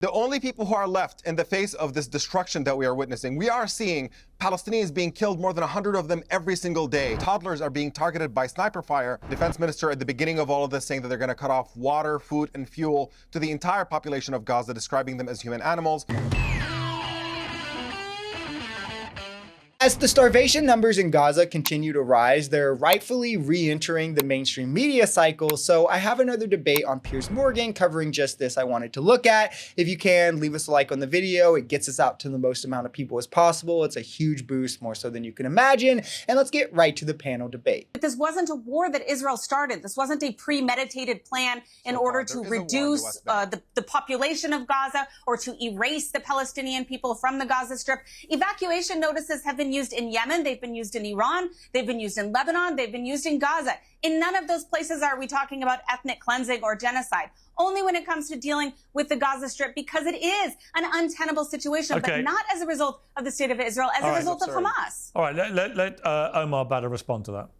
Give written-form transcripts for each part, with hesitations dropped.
The only people who are left in the face of this destruction that we are witnessing, we are seeing Palestinians being killed, more than 100 of them every single day. Toddlers are being targeted by sniper fire. Defense minister at the beginning of all of this saying that they're going to cut off water, food, and fuel to the entire population of Gaza, describing them as human animals. As the starvation numbers in Gaza continue to rise, they're rightfully re-entering the mainstream media cycle. So I have another debate on Piers Morgan covering just this I wanted to look at. If you can, leave us a like on the video. It gets us out to the most amount of people as possible. It's a huge boost, more so than you can imagine. And let's get right to the panel debate. But this wasn't a war that Israel started. This wasn't a premeditated plan in order to reduce the population of Gaza or to erase the Palestinian people from the Gaza Strip. Evacuation notices have been used in Yemen, they've been used in Iran, they've been used in Lebanon, they've been used in Gaza. In none of those places are we talking about ethnic cleansing or genocide. Only when it comes to dealing with the Gaza Strip, because it is an untenable situation, but not as a result of the state of Israel, as a result of Hamas. All right, let Omar Badr respond to that.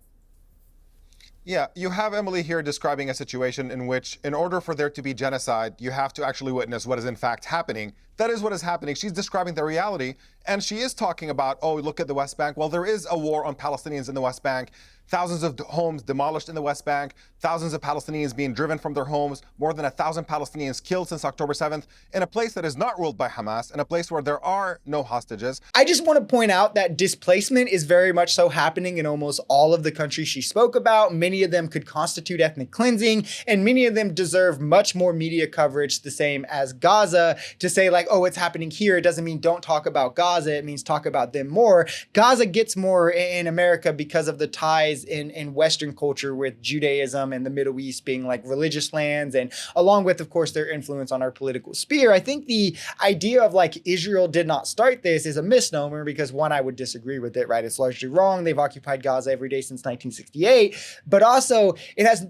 Yeah, you have Emily here describing a situation in which, in order for there to be genocide, you have to actually witness what is in fact happening. That is what is happening. She's describing the reality, and she is talking about, oh, look at the West Bank. Well, there is a war on Palestinians in the West Bank. Thousands of homes demolished in the West Bank, thousands of Palestinians being driven from their homes, more than 1,000 Palestinians killed since October 7th, in a place that is not ruled by Hamas, in a place where there are no hostages. I just want to point out that displacement is very much so happening in almost all of the countries she spoke about. Many of them could constitute ethnic cleansing, and many of them deserve much more media coverage, the same as Gaza. To say like, oh, it's happening here, it doesn't mean don't talk about Gaza. It means talk about them more. Gaza gets more in America because of the ties in Western culture with Judaism and the Middle East being like religious lands, and along with, of course, their influence on our political sphere. I think the idea of like Israel did not start this is a misnomer, because one, I would disagree with it, right? It's largely wrong. They've occupied Gaza every day since 1968, but also it has,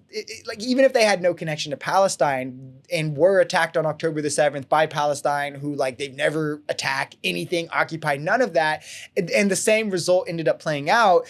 like, even if they had no connection to Palestine and were attacked on October the 7th by Palestine, who like they've never attacked anything, occupied none of that, and the same result ended up playing out,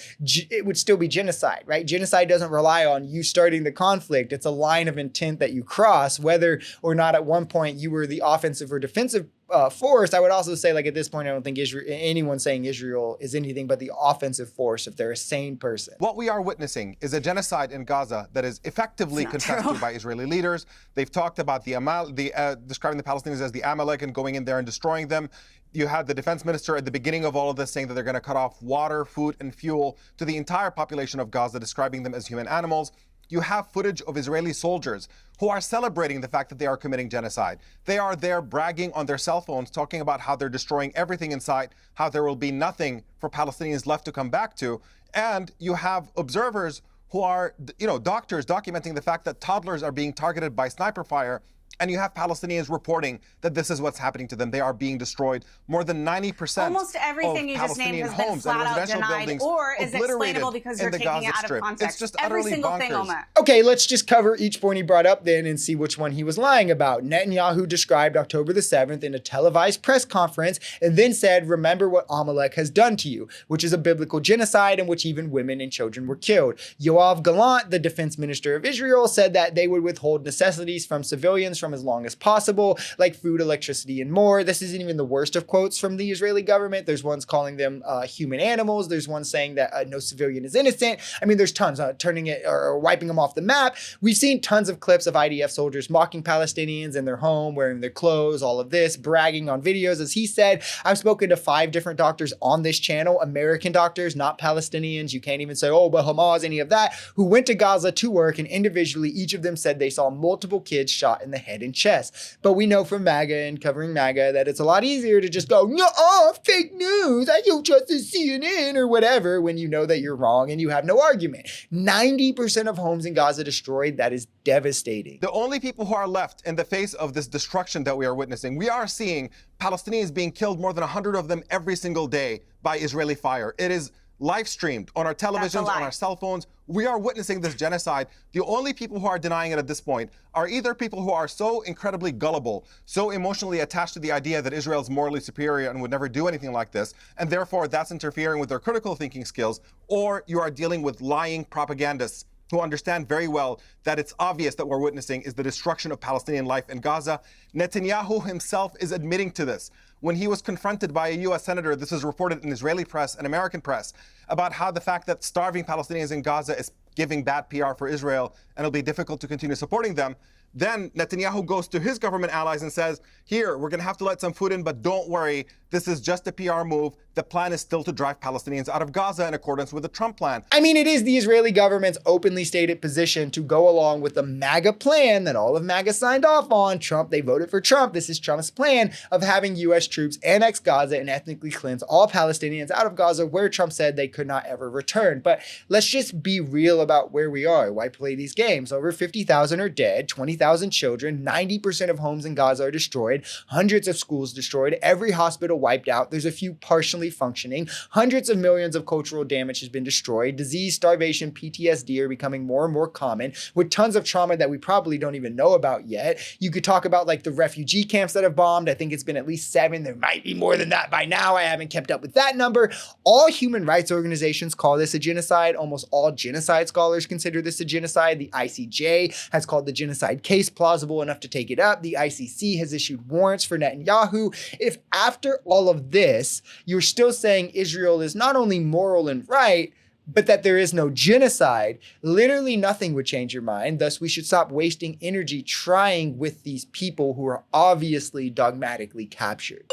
it would still be genocide, right? Genocide doesn't rely on you starting the conflict. It's a line of intent that you cross, whether or not at one point you were the offensive or defensive force. I would also say, like, at this point, I don't think anyone saying Israel is anything but the offensive force if they're a sane person. What we are witnessing is a genocide in Gaza that is effectively confessed to by Israeli leaders. They've talked about describing the Palestinians as the Amalek and going in there and destroying them. You had the defense minister at the beginning of all of this saying that they're going to cut off water, food, and fuel to the entire population of Gaza, describing them as human animals. You have footage of Israeli soldiers who are celebrating the fact that they are committing genocide. They are there bragging on their cell phones, talking about how they're destroying everything in sight, how there will be nothing for Palestinians left to come back to. And you have observers who are, doctors documenting the fact that toddlers are being targeted by sniper fire. And you have Palestinians reporting that this is what's happening to them. They are being destroyed. More than 90% almost everything you just named has been flat out denied, or is explainable because you're taking it out of context. It's just every utterly single bonkers. thing, Omar. Okay, let's just cover each point he brought up then and see which one he was lying about. Netanyahu described October the 7th in a televised press conference and then said, remember what Amalek has done to you, which is a biblical genocide in which even women and children were killed. Yoav Gallant, the defense minister of Israel, said that they would withhold necessities from civilians from as long as possible, like food, electricity, and more. This isn't even the worst of quotes from the Israeli government. There's ones calling them human animals. There's one saying that no civilian is innocent. I mean, there's tons turning it or wiping them off the map. We've seen tons of clips of IDF soldiers mocking Palestinians in their home, wearing their clothes, all of this, bragging on videos. As he said, I've spoken to 5 different doctors on this channel, American doctors, not Palestinians. You can't even say, oh, but Hamas, any of that, who went to Gaza to work, and individually, each of them said they saw multiple kids shot in the head and chest. But we know from MAGA and covering MAGA that it's a lot easier to just go, no, fake news, I don't trust the CNN or whatever, when you know that you're wrong and you have no argument. 90% of homes in Gaza destroyed. That is devastating. The only people who are left in the face of this destruction that we are witnessing, we are seeing Palestinians being killed, more than 100 of them every single day by Israeli fire. It is live streamed on our televisions, on our cell phones. We are witnessing this genocide. The only people who are denying it at this point are either people who are so incredibly gullible, so emotionally attached to the idea that Israel is morally superior and would never do anything like this, and therefore that's interfering with their critical thinking skills, or you are dealing with lying propagandists who understand very well that it's obvious that we're witnessing is the destruction of Palestinian life in Gaza. Netanyahu himself is admitting to this. When he was confronted by a U.S. senator, this is reported in Israeli press and American press, about how the fact that starving Palestinians in Gaza is giving bad PR for Israel and it'll be difficult to continue supporting them. Then Netanyahu goes to his government allies and says, here, we're going to have to let some food in, but don't worry, this is just a PR move. The plan is still to drive Palestinians out of Gaza in accordance with the Trump plan. I mean, it is the Israeli government's openly stated position to go along with the MAGA plan that all of MAGA signed off on. Trump, they voted for Trump. This is Trump's plan of having U.S. troops annex Gaza and ethnically cleanse all Palestinians out of Gaza, where Trump said they could not ever return. But let's just be real about where we are. Why play these games? Over 50,000 are dead, 20,000 children, 90% of homes in Gaza are destroyed, hundreds of schools destroyed, every hospital wiped out. There's a few partially functioning. Hundreds of millions of cultural damage has been destroyed. Disease, starvation, PTSD are becoming more and more common, with tons of trauma that we probably don't even know about yet. You could talk about like the refugee camps that have bombed. I think it's been at least 7. There might be more than that by now. I haven't kept up with that number. All human rights organizations call this a genocide. Almost all genocide scholars consider this a genocide. The ICJ has called the genocide case plausible enough to take it up. The ICC has issued warrants for Netanyahu. If after all of this, you're still saying Israel is not only moral and right, but that there is no genocide, literally nothing would change your mind. Thus, we should stop wasting energy trying with these people who are obviously dogmatically captured.